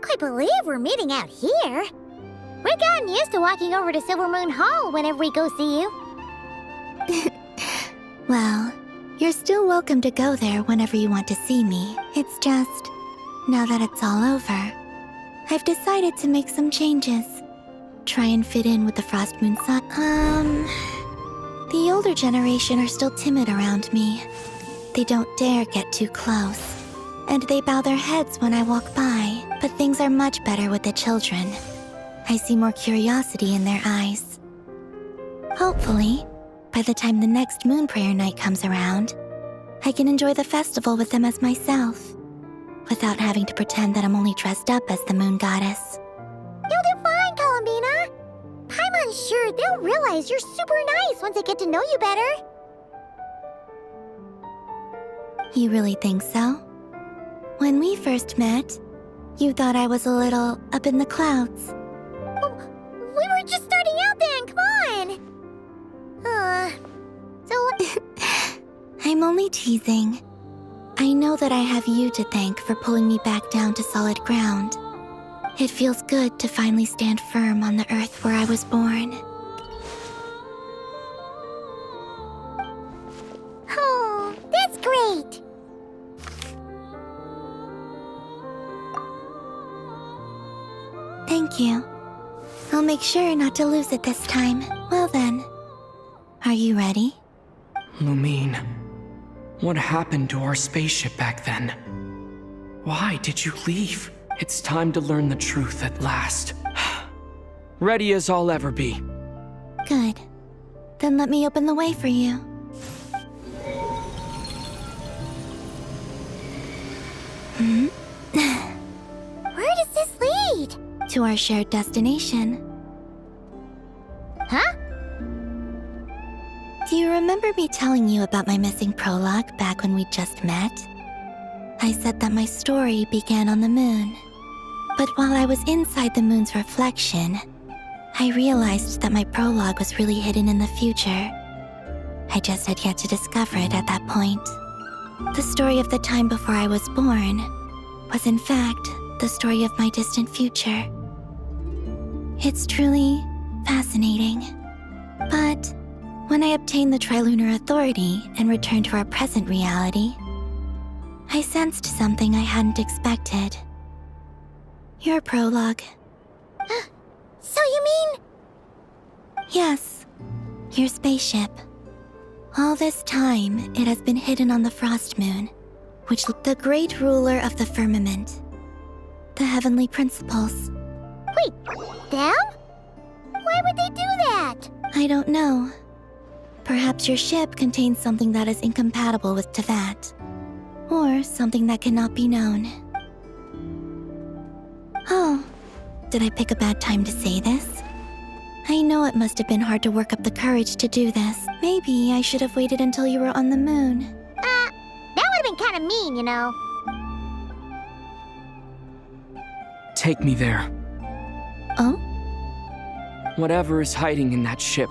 can't quite believe we're meeting out here. We've gotten used to walking over to Silver Moon Hall whenever we go see you. Well, you're still welcome to go there whenever you want to see me. It's just, now that it's all over, I've decided to make some changes. Try and fit in with the Frost Moon Sun. The older generation are still timid around me. They don't dare get too close. And they bow their heads when I walk by. But things are much better with the children. I see more curiosity in their eyes. Hopefully, by the time the next moon prayer night comes around, I can enjoy the festival with them as myself, without having to pretend that I'm only dressed up as the moon goddess. You'll do fine, Columbina. Paimon's sure they'll realize you're super nice once they get to know you better. You really think so? When we first met, you thought I was a little up in the clouds. We were just starting out then, come on! I'm only teasing. I know that I have you to thank for pulling me back down to solid ground. It feels good to finally stand firm on the earth where I was born. Oh, that's great! Thank you. I'll make sure not to lose it this time. Well then, are you ready? Lumine, what happened to our spaceship back then? Why did you leave? It's time to learn the truth at last. Ready as I'll ever be. Good. Then let me open the way for you. Where does this lead? To our shared destination. Huh? Do you remember me telling you about my missing prologue back when we just met? I said that my story began on the moon. But while I was inside the moon's reflection, I realized that my prologue was really hidden in the future. I just had yet to discover it at that point. The story of the time before I was born was in fact the story of my distant future. It's truly fascinating. But when I obtained the Trilunar Authority and returned to our present reality, I sensed something I hadn't expected. Your prologue. So you mean... Yes, your spaceship. All this time, it has been hidden on the Frost Moon, which the great ruler of the firmament. The heavenly principles. Wait, them? Why would they do that? I don't know. Perhaps your ship contains something that is incompatible with Tevat. Or something that cannot be known. Oh, did I pick a bad time to say this? I know it must have been hard to work up the courage to do this. Maybe I should have waited until you were on the moon. That would have been kind of mean, you know. Take me there. Oh? Whatever is hiding in that ship,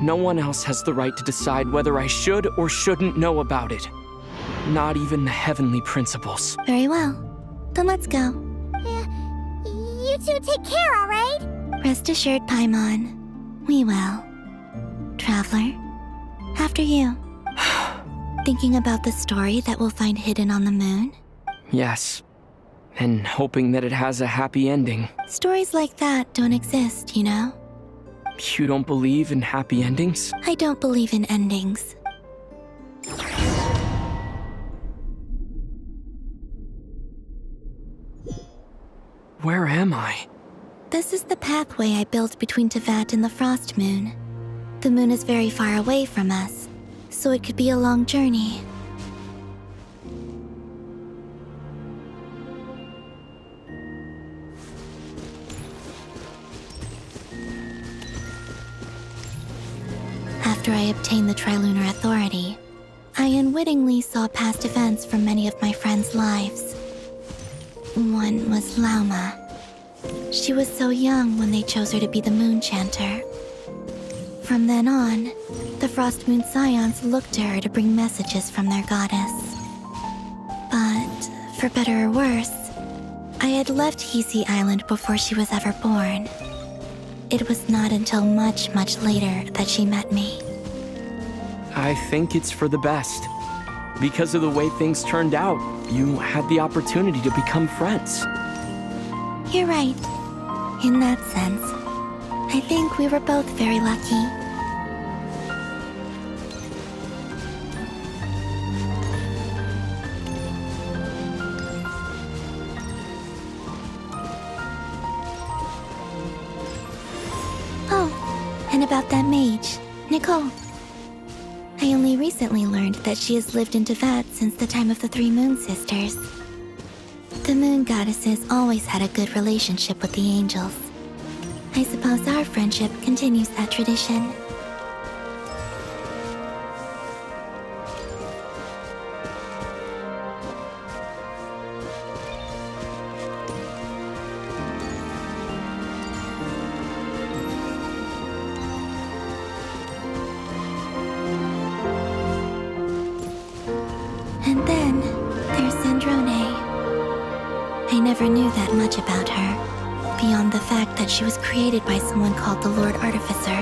no one else has the right to decide whether I should or shouldn't know about it. Not even the heavenly principles. Very well. Then let's go. You two take care, all right? Rest assured, Paimon. We will. Traveler, after you. Thinking about the story that we'll find hidden on the moon? Yes. And hoping that it has a happy ending. Stories like that don't exist, you know? You don't believe in happy endings? I don't believe in endings. Where am I? This is the pathway I built between Tevat and the Frost Moon. The moon is very far away from us, so it could be a long journey. After I obtained the Trilunar Authority, I unwittingly saw past events from many of my friends' lives. One was Lauma. She was so young when they chose her to be the Moon Chanter. From then on, the Frost Moon Scions looked to her to bring messages from their goddess. But, for better or worse, I had left Hisi Island before she was ever born. It was not until much, much later that she met me. I think it's for the best. Because of the way things turned out, you had the opportunity to become friends. You're right. In that sense, I think we were both very lucky. Oh, and about that mage, Nicole. I only recently learned that she has lived in Teyvat since the time of the Three Moon Sisters. The Moon Goddesses always had a good relationship with the angels. I suppose our friendship continues that tradition. And then there's Sandrone. I never knew that much about her, beyond the fact that she was created by someone called the Lord Artificer.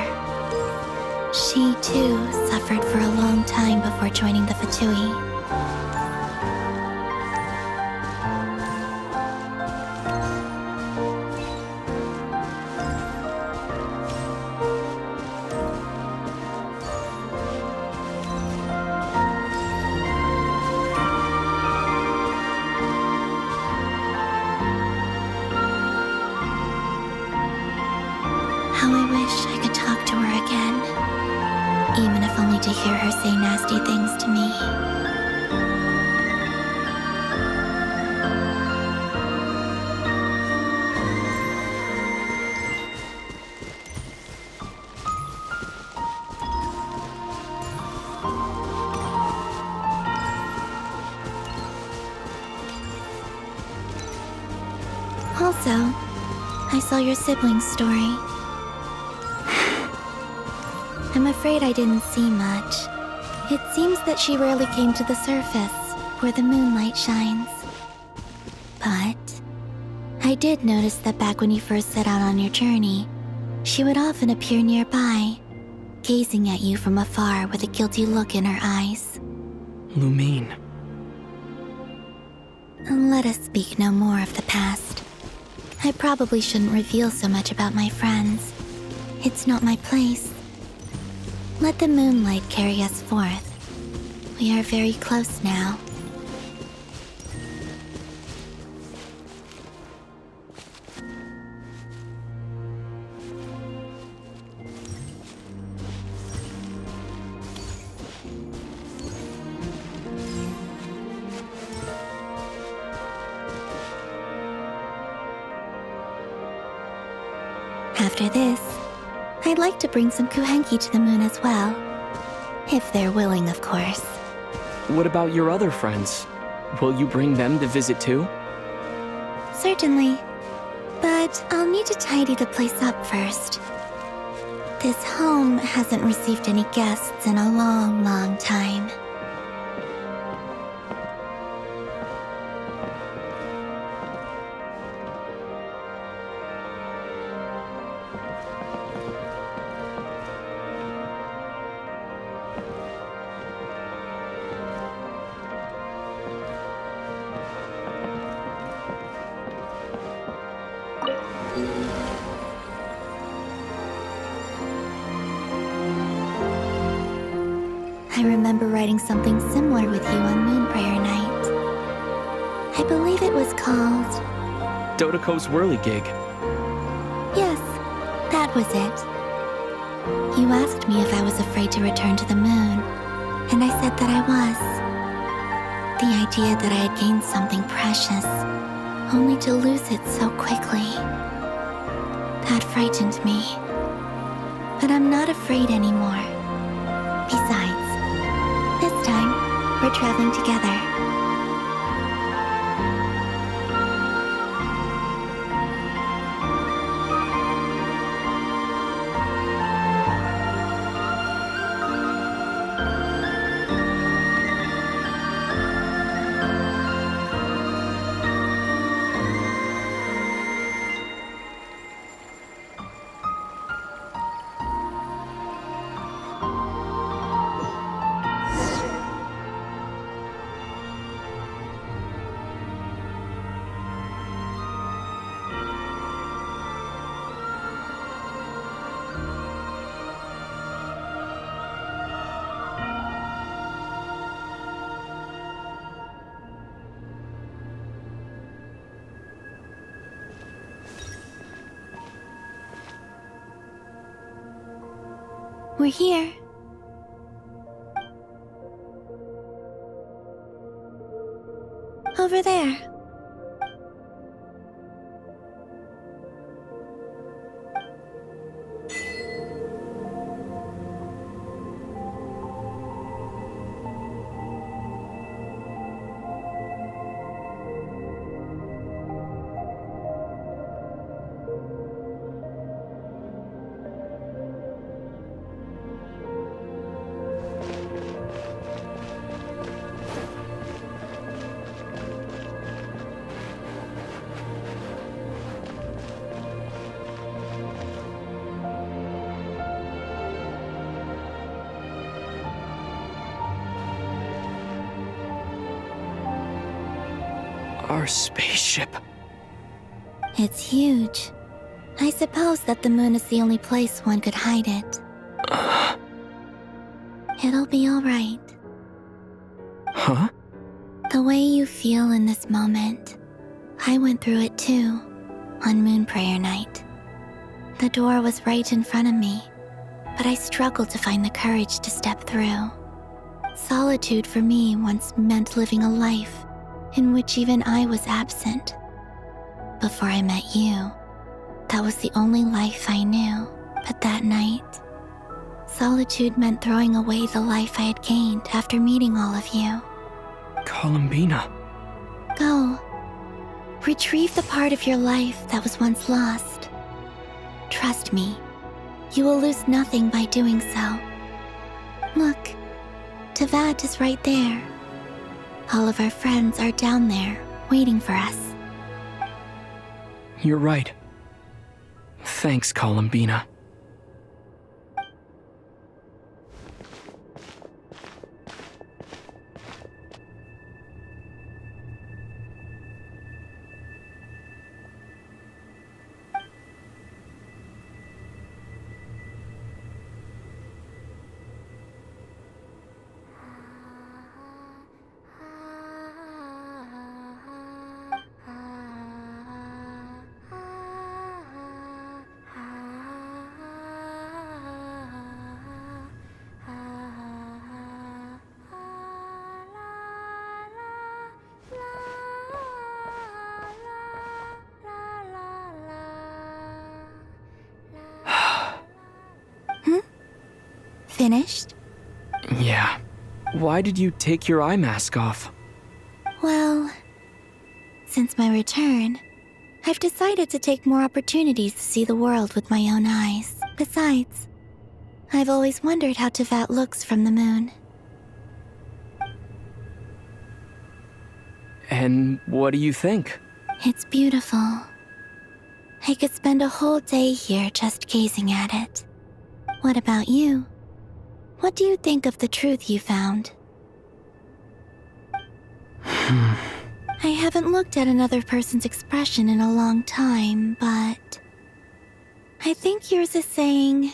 She, too, suffered for a long time before joining the Fatui. How I wish I could talk to her again, even if only to hear her say nasty things to me. Also, I saw your siblings' story. I'm afraid I didn't see much. It seems that she rarely came to the surface, where the moonlight shines. But I did notice that back when you first set out on your journey, she would often appear nearby, gazing at you from afar with a guilty look in her eyes. Lumine. Let us speak no more of the past. I probably shouldn't reveal so much about my friends. It's not my place. Let the moonlight carry us forth. We are very close now. After this, I'd like to bring some kuhenki to the moon as well. If they're willing, of course. What about your other friends? Will you bring them to visit too? Certainly. But I'll need to tidy the place up first. This home hasn't received any guests in a long, long time. I remember writing something similar with you on Moon Prayer Night. I believe it was called... Dodoko's Whirligig. Yes, that was it. You asked me if I was afraid to return to the moon, and I said that I was. The idea that I had gained something precious, only to lose it so quickly. That frightened me. But I'm not afraid anymore. Besides, this time, we're traveling together. We're here. Over there. Our spaceship. It's huge. I suppose that the moon is the only place one could hide it. It'll be alright. Huh? The way you feel in this moment, I went through it too, on Moon Prayer Night. The door was right in front of me, but I struggled to find the courage to step through. Solitude for me once meant living a life in which even I was absent. Before I met you, that was the only life I knew. But that night, solitude meant throwing away the life I had gained after meeting all of you. Columbina. Go. Retrieve the part of your life that was once lost. Trust me, you will lose nothing by doing so. Look, Teyvat is right there. All of our friends are down there, waiting for us. You're right. Thanks, Columbina. Finished? Yeah. Why did you take your eye mask off? Well, since my return, I've decided to take more opportunities to see the world with my own eyes. Besides, I've always wondered how Teyvat looks from the moon. And what do you think? It's beautiful. I could spend a whole day here just gazing at it. What about you? What do you think of the truth you found? I haven't looked at another person's expression in a long time, but I think yours is saying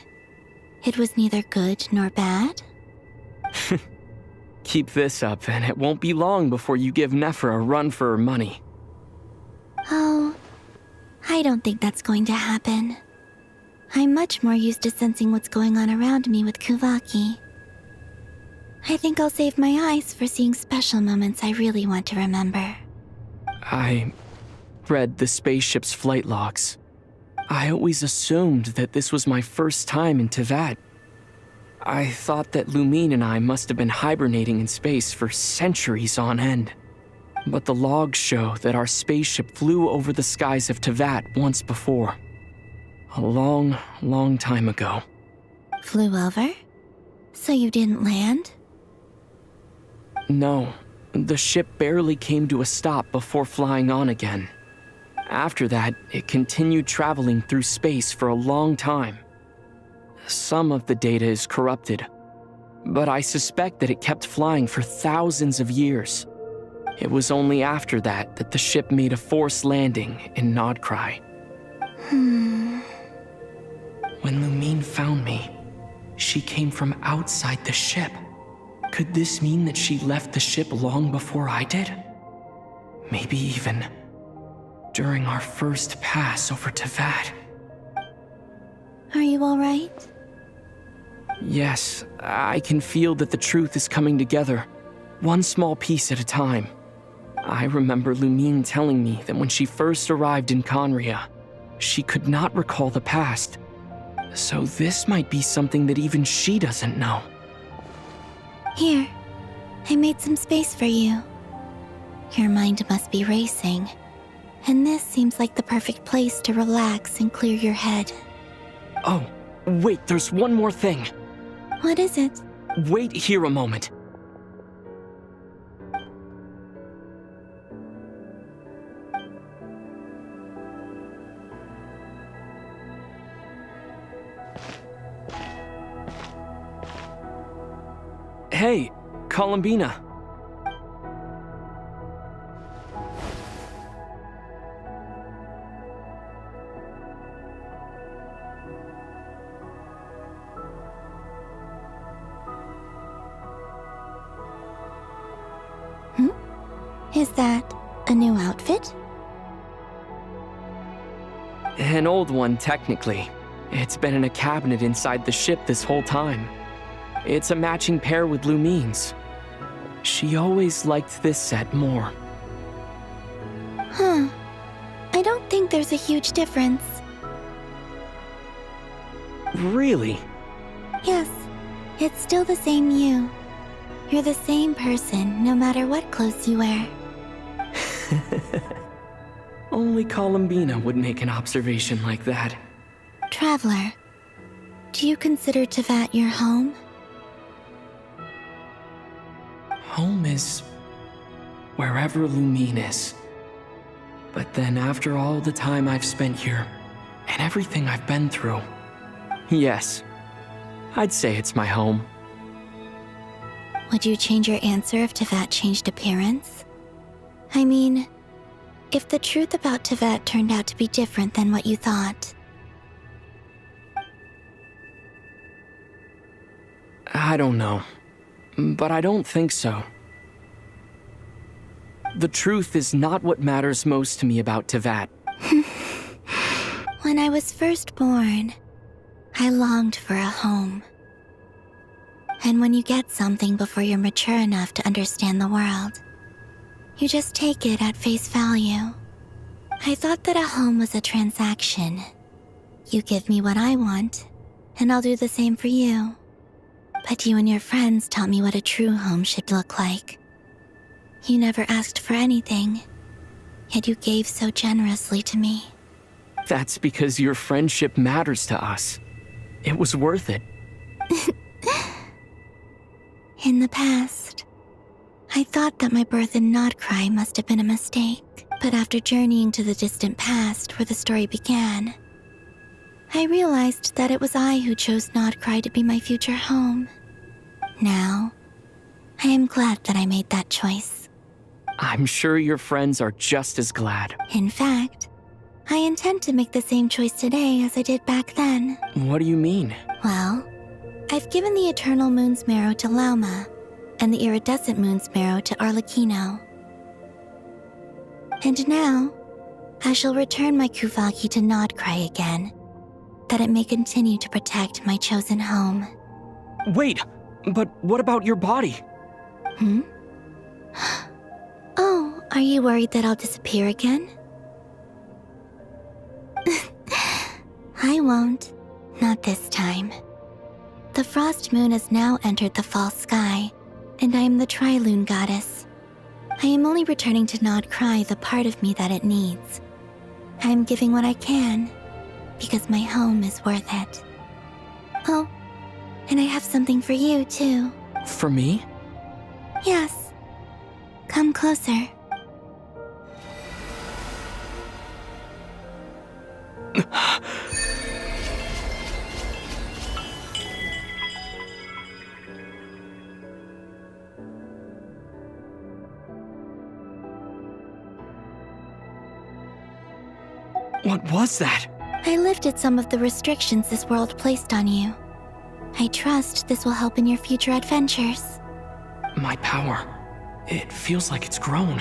it was neither good nor bad. Keep this up, and it won't be long before you give Nephra a run for her money. Oh, I don't think that's going to happen. I'm much more used to sensing what's going on around me with Kuvaki. I think I'll save my eyes for seeing special moments I really want to remember. I read the spaceship's flight logs. I always assumed that this was my first time in Teyvat. I thought that Lumine and I must have been hibernating in space for centuries on end. But the logs show that our spaceship flew over the skies of Teyvat once before. A long, long time ago. Flew over? So you didn't land? No, the ship barely came to a stop before flying on again. After that, it continued traveling through space for a long time. Some of the data is corrupted, but I suspect that it kept flying for thousands of years. It was only after that that the ship made a forced landing in Nodcry. When Lumine found me, she came from outside the ship. Could this mean that she left the ship long before I did? Maybe even during our first pass over Teyvat. Are you alright? Yes, I can feel that the truth is coming together, one small piece at a time. I remember Lumine telling me that when she first arrived in Conria, she could not recall the past. So this might be something that even she doesn't know. Here, I made some space for you. Your mind must be racing, and this seems like the perfect place to relax and clear your head. Oh, wait, there's one more thing. What is it? Wait here a moment. Hey, Columbina. Is that a new outfit? An old one, technically. It's been in a cabinet inside the ship this whole time. It's a matching pair with Lumine's. She always liked this set more. Huh. I don't think there's a huge difference. Really? Yes, it's still the same you. You're the same person, no matter what clothes you wear. Only Columbina would make an observation like that. Traveler, do you consider Tevat your home? Home is wherever Lumine is. But then after all the time I've spent here, and everything I've been through, yes, I'd say it's my home. Would you change your answer if Tevat changed appearance? I mean, if the truth about Tevat turned out to be different than what you thought. I don't know, but I don't think so. The truth is not what matters most to me about Tevat. When I was first born, I longed for a home. And when you get something before you're mature enough to understand the world, you just take it at face value. I thought that a home was a transaction. You give me what I want, and I'll do the same for you. But you and your friends taught me what a true home should look like. You never asked for anything, yet you gave so generously to me. That's because your friendship matters to us. It was worth it. In the past, I thought that my birth in Nodcry must have been a mistake. But after journeying to the distant past where the story began, I realized that it was I who chose Nodcry to be my future home. Now, I am glad that I made that choice. I'm sure your friends are just as glad. In fact, I intend to make the same choice today as I did back then. What do you mean? Well, I've given the Eternal Moon's Marrow to Lauma, and the Iridescent Moon's Marrow to Arlecchino. And now, I shall return my Kuvagi to Nodcry again, that it may continue to protect my chosen home. Wait, but what about your body? Oh, are you worried that I'll disappear again? I won't. Not this time. The Frost Moon has now entered the fall sky, and I am the Trilune Goddess. I am only returning to Nodcry the part of me that it needs. I am giving what I can, because my home is worth it. Oh, and I have something for you, too. For me? Yes. Come closer. What was that? I lifted some of the restrictions this world placed on you. I trust this will help in your future adventures. My power. It feels like it's grown.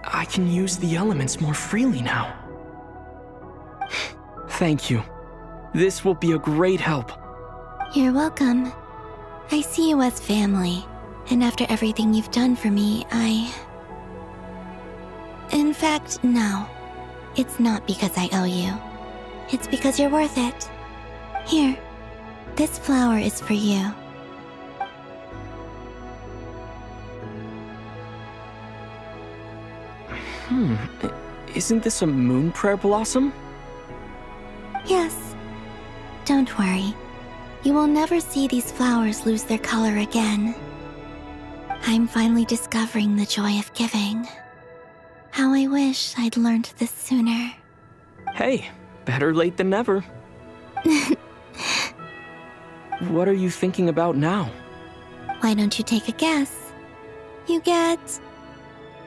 I can use the elements more freely now. Thank you. This will be a great help. You're welcome. I see you as family, and after everything you've done for me, In fact, no. It's not because I owe you. It's because you're worth it. Here, this flower is for you. Isn't this a moon prayer blossom? Yes. Don't worry. You will never see these flowers lose their color again. I'm finally discovering the joy of giving. How I wish I'd learned this sooner. Hey, better late than never. What are you thinking about now? Why don't you take a guess? You get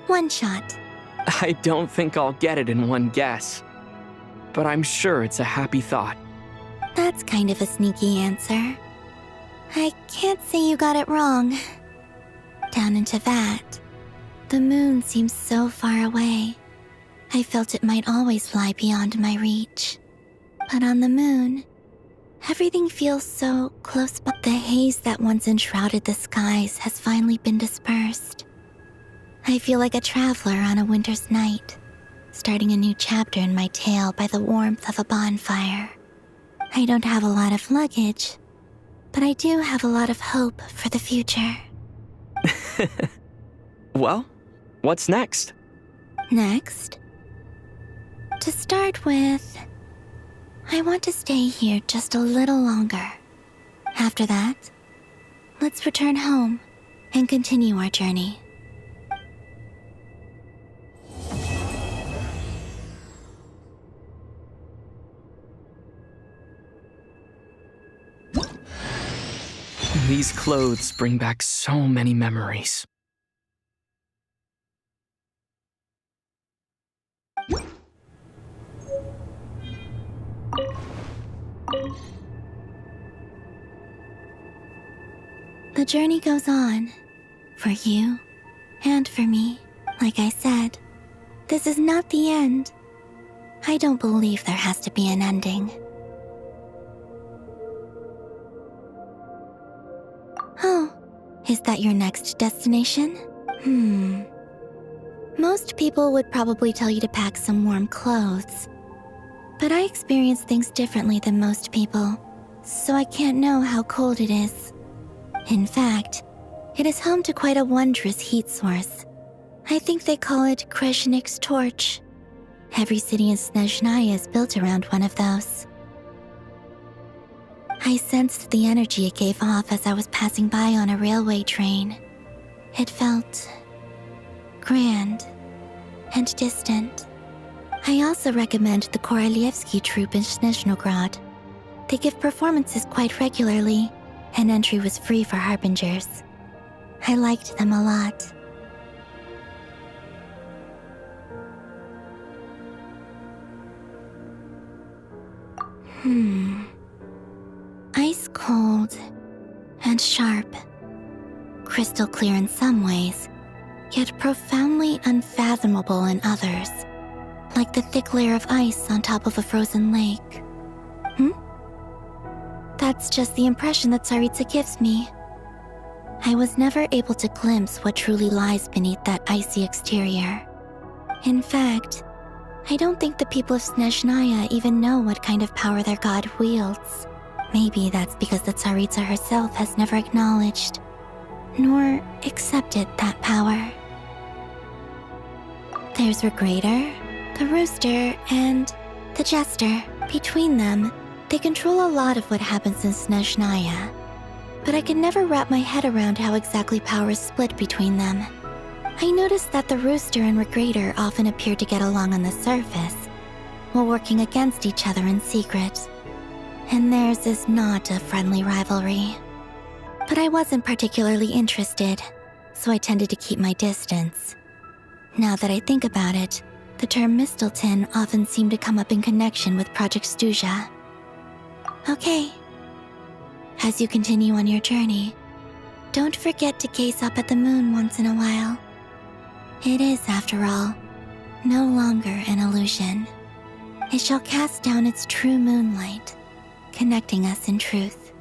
one shot. I don't think I'll get it in one guess. But I'm sure it's a happy thought. That's kind of a sneaky answer. I can't say you got it wrong. Down into that, the moon seems so far away. I felt it might always lie beyond my reach. But on the moon, everything feels so close by. The haze that once enshrouded the skies has finally been dispersed. I feel like a traveler on a winter's night, starting a new chapter in my tale by the warmth of a bonfire. I don't have a lot of luggage, but I do have a lot of hope for the future. Well, what's next? Next? To start with, I want to stay here just a little longer. After that, let's return home and continue our journey. These clothes bring back so many memories. The journey goes on, for you and for me. Like I said, this is not the end. I don't believe there has to be an ending. Oh, is that your next destination? Most people would probably tell you to pack some warm clothes. But I experience things differently than most people, so I can't know how cold it is. In fact, it is home to quite a wondrous heat source. I think they call it Kreshnik's torch. Every city in Snezhnaya is built around one of those. I sensed the energy it gave off as I was passing by on a railway train. It felt grand and distant. I also recommend the Korolievsky troupe in Snezhnograd. They give performances quite regularly, and entry was free for harbingers. I liked them a lot. Ice cold and sharp. Crystal clear in some ways, yet profoundly unfathomable in others. Like the thick layer of ice on top of a frozen lake. That's just the impression that Tsaritsa gives me. I was never able to glimpse what truly lies beneath that icy exterior. In fact, I don't think the people of Snezhnaya even know what kind of power their god wields. Maybe that's because the Tsaritsa herself has never acknowledged, nor accepted that power. There's Regrator, the Rooster, and the Jester. Between them, they control a lot of what happens in Snezhnaya. But I can never wrap my head around how exactly power is split between them. I noticed that the Rooster and Regrator often appear to get along on the surface, while working against each other in secret. And theirs is not a friendly rivalry. But I wasn't particularly interested, so I tended to keep my distance. Now that I think about it, the term Mistelton often seemed to come up in connection with Project Stuja. Okay. As you continue on your journey, don't forget to gaze up at the moon once in a while. It is, after all, no longer an illusion. It shall cast down its true moonlight, connecting us in truth.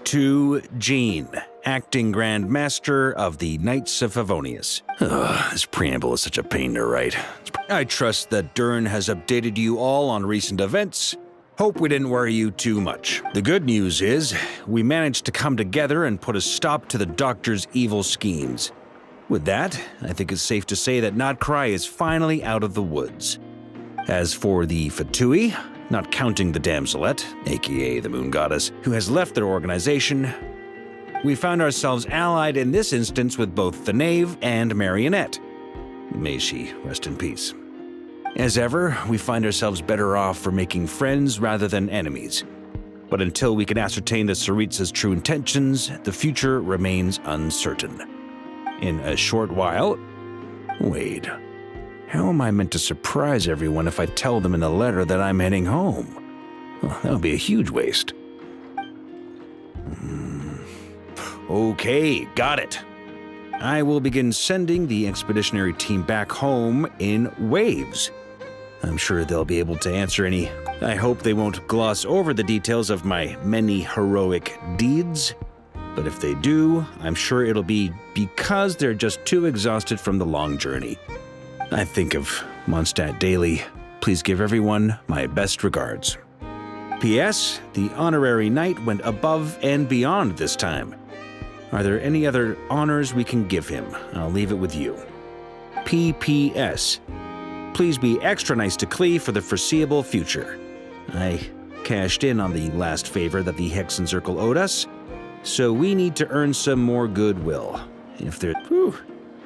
to Jean, Acting Grand Master of the Knights of Favonius. This preamble is such a pain to write. I trust that Dern has updated you all on recent events. Hope we didn't worry you too much. The good news is, we managed to come together and put a stop to the Doctor's evil schemes. With that, I think it's safe to say that Notcry is finally out of the woods. As for the Fatui, not counting the Damselette, aka the Moon Goddess, who has left their organization, we found ourselves allied in this instance with both the Knave and Marionette. May she rest in peace. As ever, we find ourselves better off for making friends rather than enemies. But until we can ascertain the Tsaritsa's true intentions, the future remains uncertain. In a short while... Wait, how am I meant to surprise everyone if I tell them in a letter that I'm heading home? Well, that would be a huge waste. Okay, got it. I will begin sending the expeditionary team back home in waves. I'm sure they'll be able to answer any. I hope they won't gloss over the details of my many heroic deeds. But if they do, I'm sure it'll be because they're just too exhausted from the long journey. I think of Mondstadt daily. Please give everyone my best regards. P.S. The honorary knight went above and beyond this time. Are there any other honors we can give him? I'll leave it with you. P.P.S. Please be extra nice to Klee for the foreseeable future. I cashed in on the last favor that the Hexen Circle owed us, so we need to earn some more goodwill. If they're... Whew.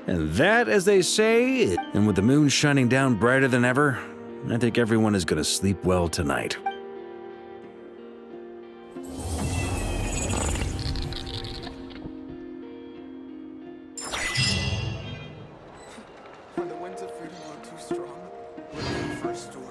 And that, as they say, and with the moon shining down brighter than ever, I think everyone is going to sleep well tonight. When the winds of freedom are too strong, we're ready for a storm.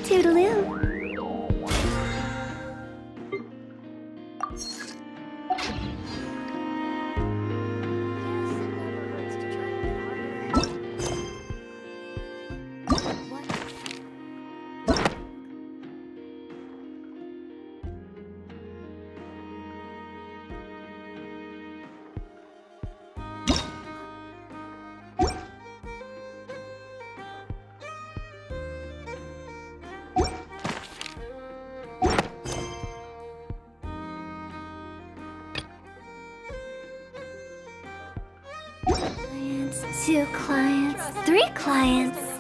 Toodaloo. Two clients, three clients.